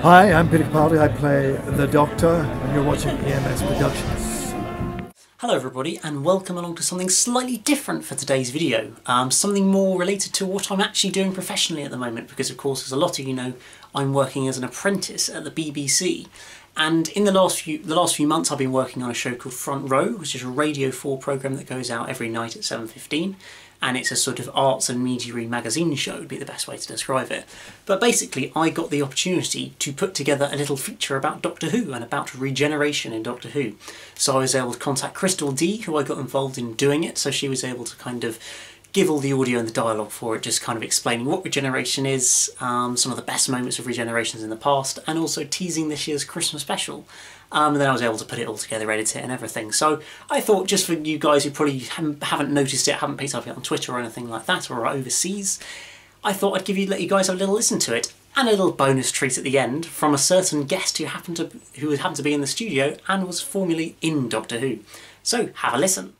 Hi, I'm Peter Capaldi. I play the Doctor, and you're watching EMS Productions. Hello everybody, and welcome along to something slightly different for today's video. Something more related to what I'm actually doing professionally at the moment, because of course, as a lot of you know, I'm working as an apprentice at the BBC. And in the last few months I've been working on a show called Front Row, which is a Radio 4 programme that goes out every night at 7:15. And it's a sort of arts and media magazine show, would be the best way to describe it. But basically I got the opportunity to put together a little feature about Doctor Who and about regeneration in Doctor Who. So I was able to contact Crystal D, who I got involved in doing it, so she was able to kind of give all the audio and the dialogue for it, just kind of explaining what regeneration is, some of the best moments of regenerations in the past, and also teasing this year's Christmas special. And then I was able to put it all together, edit it and everything. So I thought, just for you guys who probably haven't noticed it, haven't picked up it on Twitter or anything like that, or overseas, I thought I'd let you guys have a little listen to it. And a little bonus treat at the end from a certain guest who happened to be in the studio and was formerly in Doctor Who. So have a listen.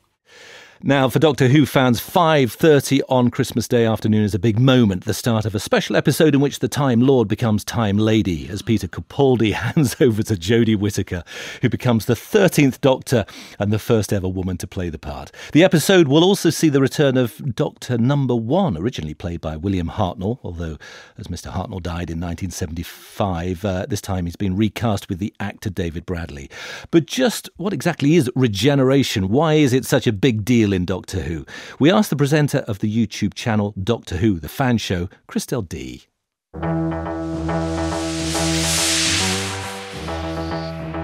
Now, for Doctor Who fans, 5:30 on Christmas Day afternoon is a big moment, the start of a special episode in which the Time Lord becomes Time Lady, as Peter Capaldi hands over to Jodie Whittaker, who becomes the 13th Doctor and the first ever woman to play the part. The episode will also see the return of Doctor Number 1, originally played by William Hartnell, although as Mr Hartnell died in 1975, this time he's been recast with the actor David Bradley. But just what exactly is regeneration? Why is it such a big deal in Doctor Who? We asked the presenter of the YouTube channel Doctor Who, the fan show, Crystal D.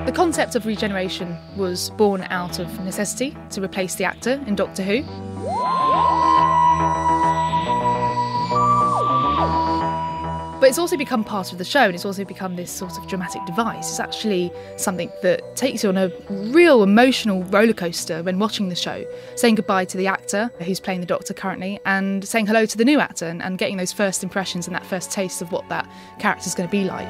The concept of regeneration was born out of necessity to replace the actor in Doctor Who. But it's also become part of the show, and it's also become this sort of dramatic device. It's actually something that takes you on a real emotional roller coaster when watching the show, saying goodbye to the actor who's playing the Doctor currently, and saying hello to the new actor, and getting those first impressions and that first taste of what that character's going to be like.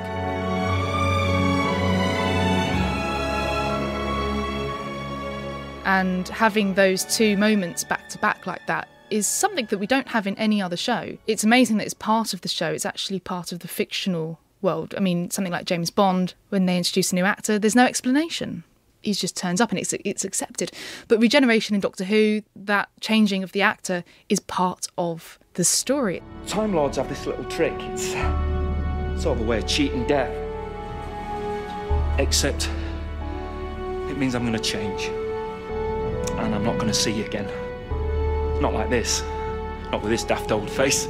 And having those two moments back to back like that is something that we don't have in any other show. It's amazing that it's part of the show. It's actually part of the fictional world. I mean, something like James Bond, when they introduce a new actor, there's no explanation. He just turns up and it's accepted. But regeneration in Doctor Who, that changing of the actor, is part of the story. Time Lords have this little trick. It's sort of a way of cheating death. Except it means I'm going to change. And I'm not going to see you again. Not like this. Not with this daft old face.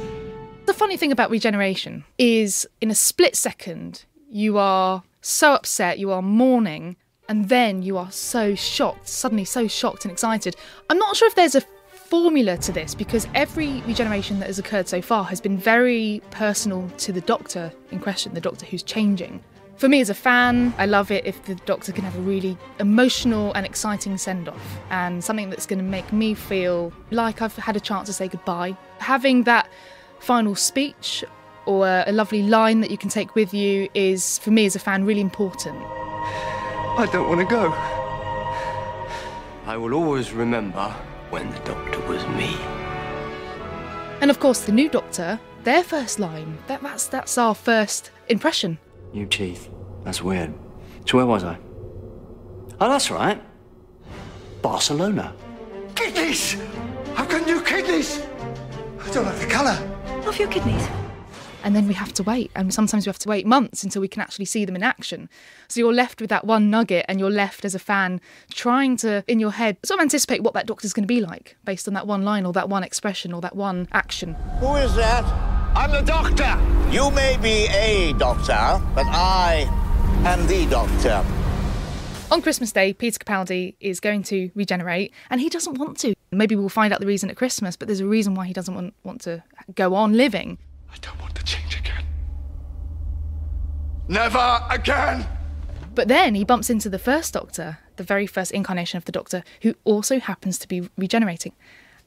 The funny thing about regeneration is, in a split second, you are so upset, you are mourning, and then you are so shocked, suddenly so shocked and excited. I'm not sure if there's a formula to this, because every regeneration that has occurred so far has been very personal to the Doctor in question, the Doctor who's changing. For me as a fan, I love it if the Doctor can have a really emotional and exciting send-off, and something that's going to make me feel like I've had a chance to say goodbye. Having that final speech or a lovely line that you can take with you is, for me as a fan, really important. I don't want to go. I will always remember when the Doctor was me. And of course, the new Doctor, their first line, that's our first impression. New teeth. That's weird. So where was I? Oh, that's right. Barcelona. Kidneys! I've got new kidneys! I don't like the colour. Of your kidneys? And then we have to wait, and sometimes we have to wait months until we can actually see them in action. So you're left with that one nugget, and you're left as a fan trying to, in your head, sort of anticipate what that Doctor's going to be like, based on that one line, or that one expression, or that one action. Who is that? I'm the Doctor. You may be a Doctor, but I am the Doctor. On Christmas Day, Peter Capaldi is going to regenerate, and he doesn't want to. Maybe we'll find out the reason at Christmas, but there's a reason why he doesn't want to go on living. I don't want to change again. Never again! But then he bumps into the first Doctor, the very first incarnation of the Doctor, who also happens to be regenerating.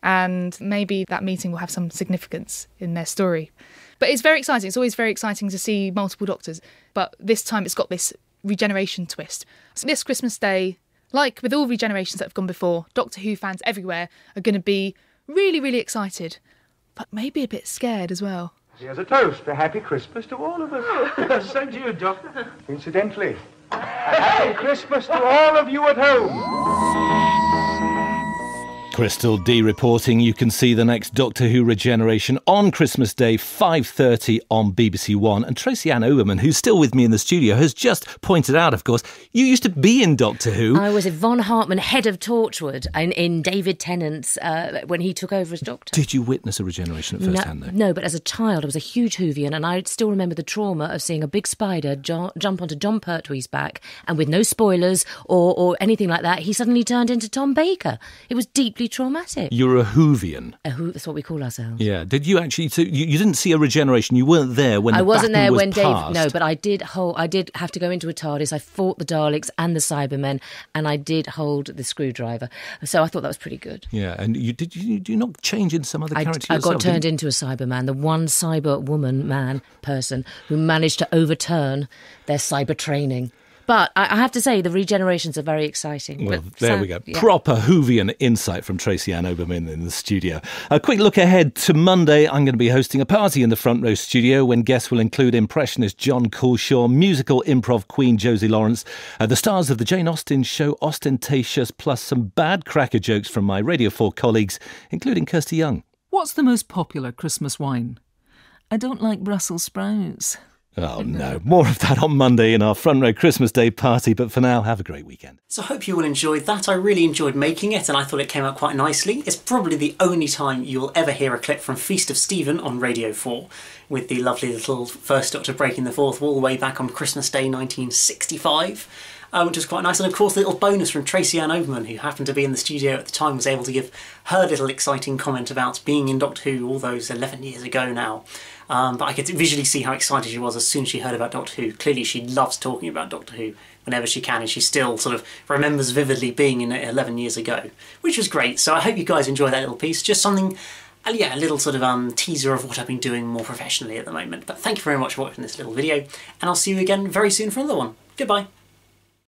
And maybe that meeting will have some significance in their story. But it's very exciting. It's always very exciting to see multiple Doctors. But this time it's got this regeneration twist. So this Christmas Day, like with all regenerations that have gone before, Doctor Who fans everywhere are going to be really, really excited, but maybe a bit scared as well. Here's a toast. A happy Christmas to all of us. Same to you, Doctor. Incidentally, a happy Christmas to all of you at home. Crystal D reporting. You can see the next Doctor Who Regeneration on Christmas Day, 5:30 on BBC One. And Tracy Ann Oberman, who's still with me in the studio, has just pointed out, of course, you used to be in Doctor Who. I was Yvonne Hartman, head of Torchwood, in David Tennant's, when he took over as Doctor. Did you witness a regeneration at first hand, though? No, but as a child, I was a huge Whovian, and I still remember the trauma of seeing a big spider jump onto John Pertwee's back, and with no spoilers or anything like that, he suddenly turned into Tom Baker. It was deeply traumatic. You're a Whovian. That's what we call ourselves. Yeah. Did you actually? So you didn't see a regeneration. You weren't there when I wasn't there was when passed. Dave. No, but I did have to go into a TARDIS. I fought the Daleks and the Cybermen, and I did hold the screwdriver. So I thought that was pretty good. Yeah. And you do not change in some other character? I got turned into a Cyberman, the one cyber person who managed to overturn their cyber training. But I have to say, the regenerations are very exciting. Well, there we go. Yeah. Proper Whovian insight from Tracy Ann Oberman in the studio. A quick look ahead to Monday. I'm going to be hosting a party in the Front Row studio when guests will include impressionist John Coulshaw, musical improv queen Josie Lawrence, the stars of the Jane Austen show Ostentatious, plus some bad cracker jokes from my Radio 4 colleagues, including Kirsty Young. What's the most popular Christmas wine? I don't like Brussels sprouts. Oh, no. More of that on Monday in our Front Row Christmas Day party. But for now, have a great weekend. So I hope you all enjoyed that. I really enjoyed making it, and I thought it came out quite nicely. It's probably the only time you will ever hear a clip from Feast of Stephen on Radio 4, with the lovely little First Doctor breaking the fourth wall way back on Christmas Day 1965. Which was quite nice. And of course, a little bonus from Tracy Ann Oberman, who happened to be in the studio at the time, was able to give her little exciting comment about being in Doctor Who all those 11 years ago now. But I could visually see how excited she was as soon as she heard about Doctor Who. Clearly she loves talking about Doctor Who whenever she can, and she still sort of remembers vividly being in it 11 years ago, which was great. So I hope you guys enjoy that little piece. Just something, a little sort of teaser of what I've been doing more professionally at the moment. But thank you very much for watching this little video, and I'll see you again very soon for another one. Goodbye.